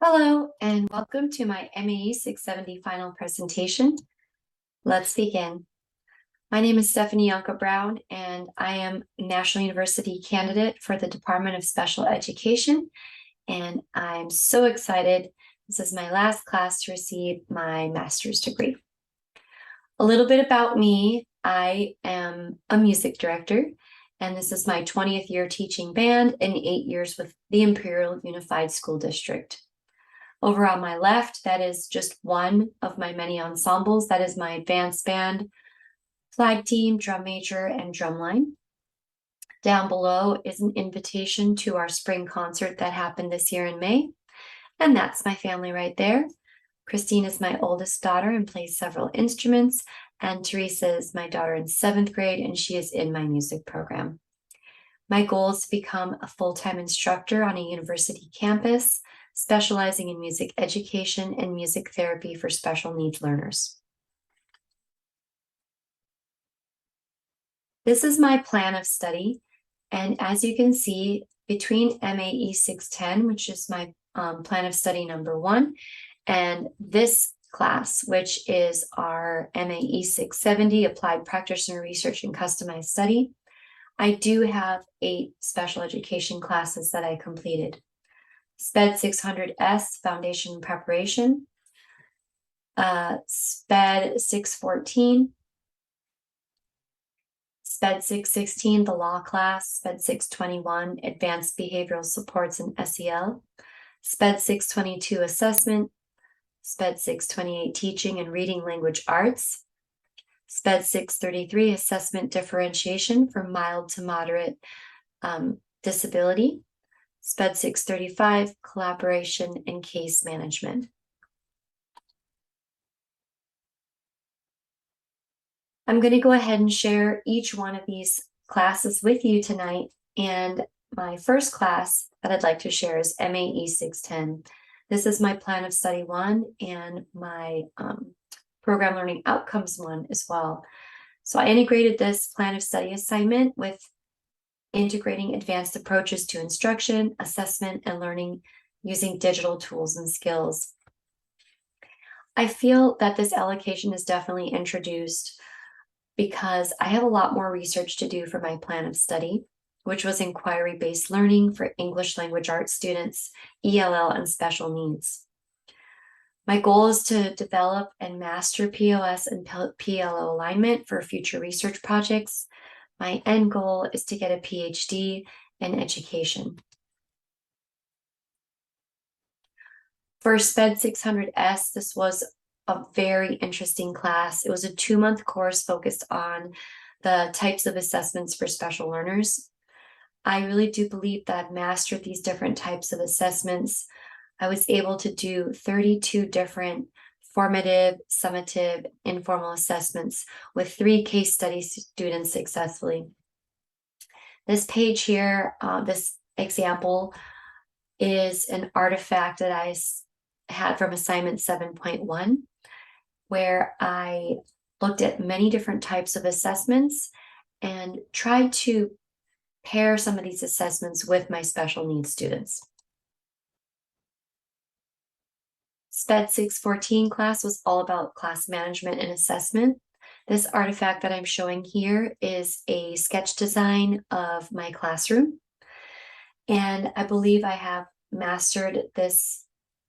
Hello, and welcome to my MAE 670 final presentation. Let's begin. My name is Stephanie Yunka Brown, and I am a National University candidate for the Department of Special Education, and I'm so excited. This is my last class to receive my master's degree. A little bit about me. I am a music director, and this is my 20th year teaching band and 8 years with the Imperial Unified School District. Over on my left, that is just one of my many ensembles. That is my advanced band, flag team, drum major, and drumline. Down below is an invitation to our spring concert that happened this year in May. And that's my family right there. Christine is my oldest daughter and plays several instruments. And Teresa is my daughter in 7th grade, and she is in my music program. My goal is to become a full-time instructor on a university campus, specializing in music education and music therapy for special needs learners. This is my plan of study, and as you can see, between MAE 610, which is my plan of study number 1, and this class, which is our MAE 670, Applied Practitioner Research and Customized Study, I do have 8 special education classes that I completed. SPED 600S, Foundation Preparation, SPED 614, SPED 616, the law class, SPED 621, Advanced Behavioral Supports in SEL, SPED 622, Assessment, SPED 628, Teaching and Reading Language Arts, SPED 633, Assessment Differentiation for Mild to Moderate Disability, SPED 635, Collaboration and Case Management. I'm going to go ahead and share each one of these classes with you tonight. And my first class that I'd like to share is MAE 610. This is my plan of study 1 and my program learning outcomes 1 as well. So I integrated this plan of study assignment with integrating advanced approaches to instruction, assessment, and learning using digital tools and skills. I feel that this allocation is definitely introduced because I have a lot more research to do for my plan of study, which was inquiry-based learning for English language arts students, ELL, and special needs. My goal is to develop and master POS and PLO alignment for future research projects. My end goal is to get a PhD in education. For SPED 600S, this was a very interesting class. It was a 2-month course focused on the types of assessments for special learners. I really do believe that I've mastered these different types of assessments. I was able to do 32 different formative, summative, informal assessments with 3 case study students successfully. This page here, this example, is an artifact that I had from assignment 7.1, where I looked at many different types of assessments and tried to pair some of these assessments with my special needs students. SPED 614 class was all about class management and assessment. This artifact that I'm showing here is a sketch design of my classroom. And I believe I have mastered this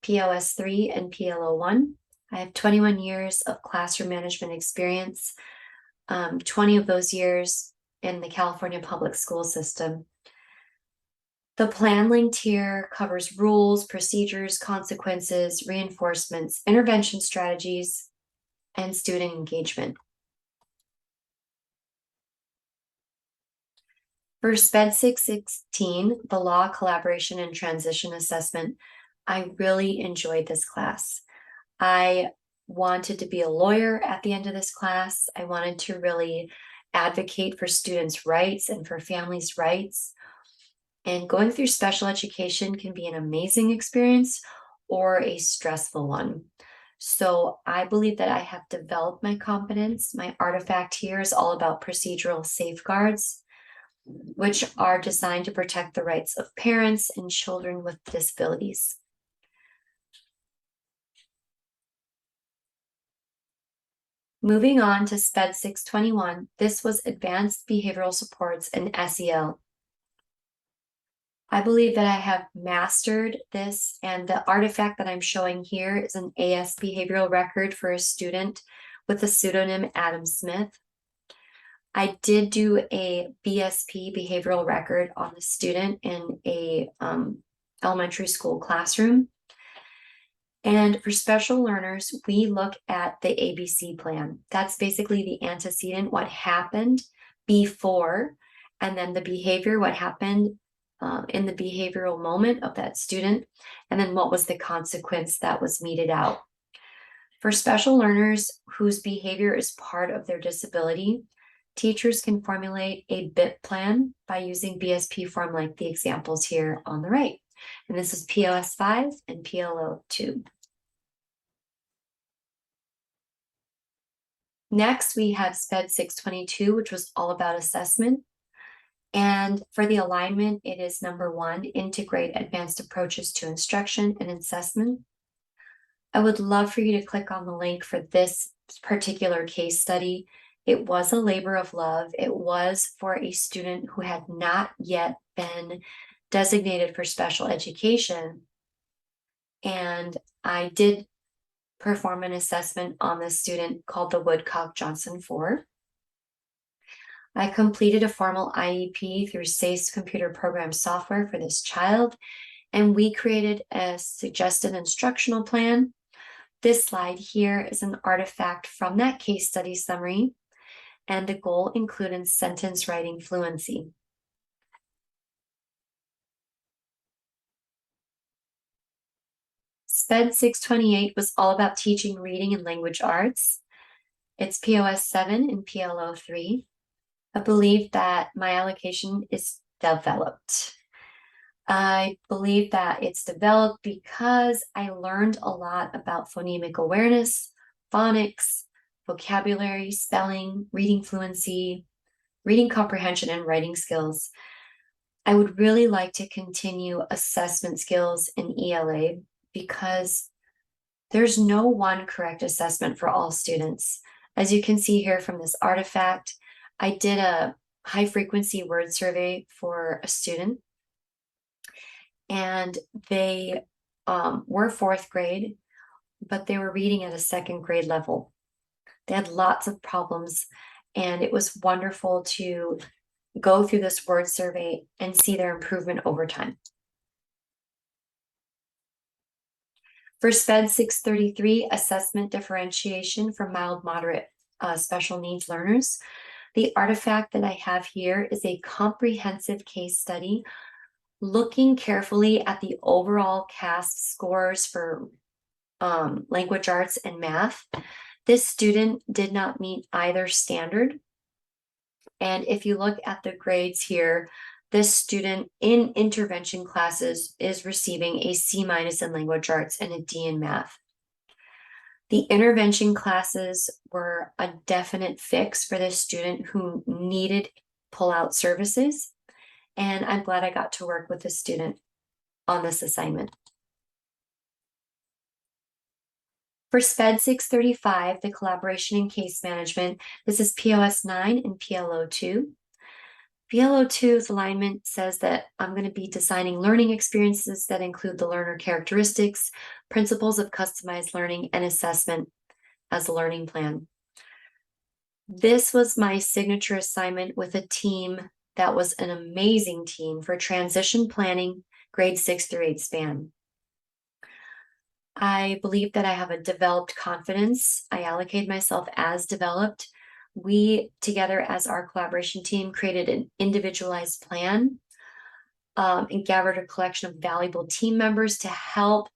POS 3 and PLO 1. I have 21 years of classroom management experience, 20 of those years in the California public school system. The plan linked here covers rules, procedures, consequences, reinforcements, intervention strategies, and student engagement. For SPED 616, the Law, Collaboration, and Transition Assessment, I really enjoyed this class. I wanted to be a lawyer at the end of this class. I wanted to really advocate for students' rights and for families' rights. And going through special education can be an amazing experience or a stressful one. So I believe that I have developed my competence. My artifact here is all about procedural safeguards, which are designed to protect the rights of parents and children with disabilities. Moving on to SPED 621, this was Advanced Behavioral Supports and SEL. I believe that I have mastered this, and the artifact that I'm showing here is an AS behavioral record for a student with the pseudonym Adam Smith. I did do a BSP behavioral record on the student in a elementary school classroom. And for special learners, we look at the ABC plan. That's basically the antecedent, what happened before, and then the behavior, what happened in the behavioral moment of that student, and then what was the consequence that was meted out. For special learners whose behavior is part of their disability, teachers can formulate a BIP plan by using BSP form like the examples here on the right. And this is POS 5 and PLO 2. Next, we have SPED 622, which was all about assessment. And for the alignment, it is number 1, integrate advanced approaches to instruction and assessment. I would love for you to click on the link for this particular case study. It was a labor of love. It was for a student who had not yet been designated for special education. And I did perform an assessment on this student called the Woodcock-Johnson 4. I completed a formal IEP through SACE computer program software for this child, and we created a suggested instructional plan. This slide here is an artifact from that case study summary, and the goal included sentence writing fluency. SPED 628 was all about teaching reading and language arts. It's POS 7 and PLO 3. I believe that my allocation is developed. I believe that it's developed because I learned a lot about phonemic awareness, phonics, vocabulary, spelling, reading fluency, reading comprehension, and writing skills. I would really like to continue assessment skills in ELA because there's no one correct assessment for all students. As you can see here from this artifact, I did a high frequency word survey for a student, and they were 4th grade, but they were reading at a 2nd grade level. They had lots of problems, and it was wonderful to go through this word survey and see their improvement over time. For SPED 633, assessment differentiation for mild moderate special needs learners, the artifact that I have here is a comprehensive case study looking carefully at the overall CASP scores for language arts and math. This student did not meet either standard. And if you look at the grades here, this student in intervention classes is receiving a C- in language arts and a D in math. The intervention classes were a definite fix for this student who needed pull-out services, and I'm glad I got to work with the student on this assignment. For SPED 635, the collaboration in case management, this is POS 9 and PLO 2. PLO 2's alignment says that I'm going to be designing learning experiences that include the learner characteristics, principles of customized learning, and assessment as a learning plan. This was my signature assignment with a team that was an amazing team for transition planning, grade 6 through 8 span. I believe that I have a developed confidence. I allocate myself as developed. We, together as our collaboration team, created an individualized plan and gathered a collection of valuable team members to help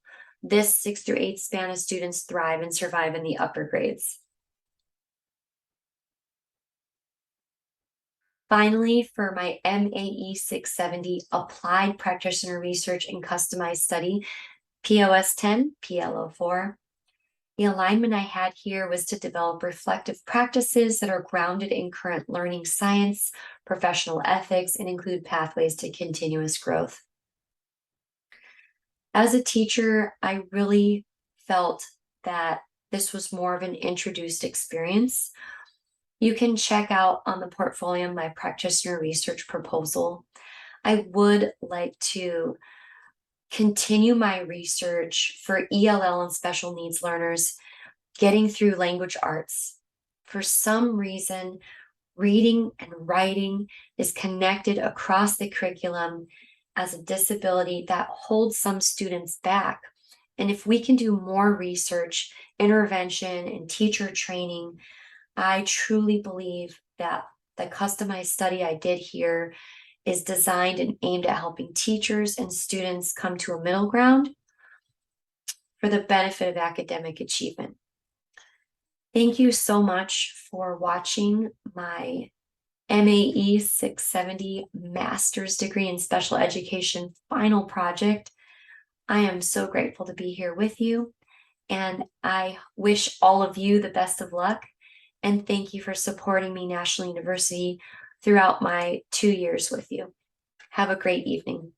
this 6 through 8 span of students thrive and survive in the upper grades. Finally, for my MAE 670 Applied Practitioner Research and Customized Study, POS 10, PLO 4, the alignment I had here was to develop reflective practices that are grounded in current learning science, professional ethics, and include pathways to continuous growth. As a teacher, I really felt that this was more of an introduced experience. You can check out on the portfolio my practitioner research proposal. I would like to continue my research for ELL and special needs learners getting through language arts. For some reason, reading and writing is connected across the curriculum as a disability that holds some students back. And if we can do more research, intervention, and teacher training, I truly believe that the customized study I did here is designed and aimed at helping teachers and students come to a middle ground for the benefit of academic achievement. Thank you so much for watching my MAE 670 Master's Degree in Special Education final project. I am so grateful to be here with you, and I wish all of you the best of luck, and thank you for supporting me, National University, throughout my 2 years with you. Have a great evening.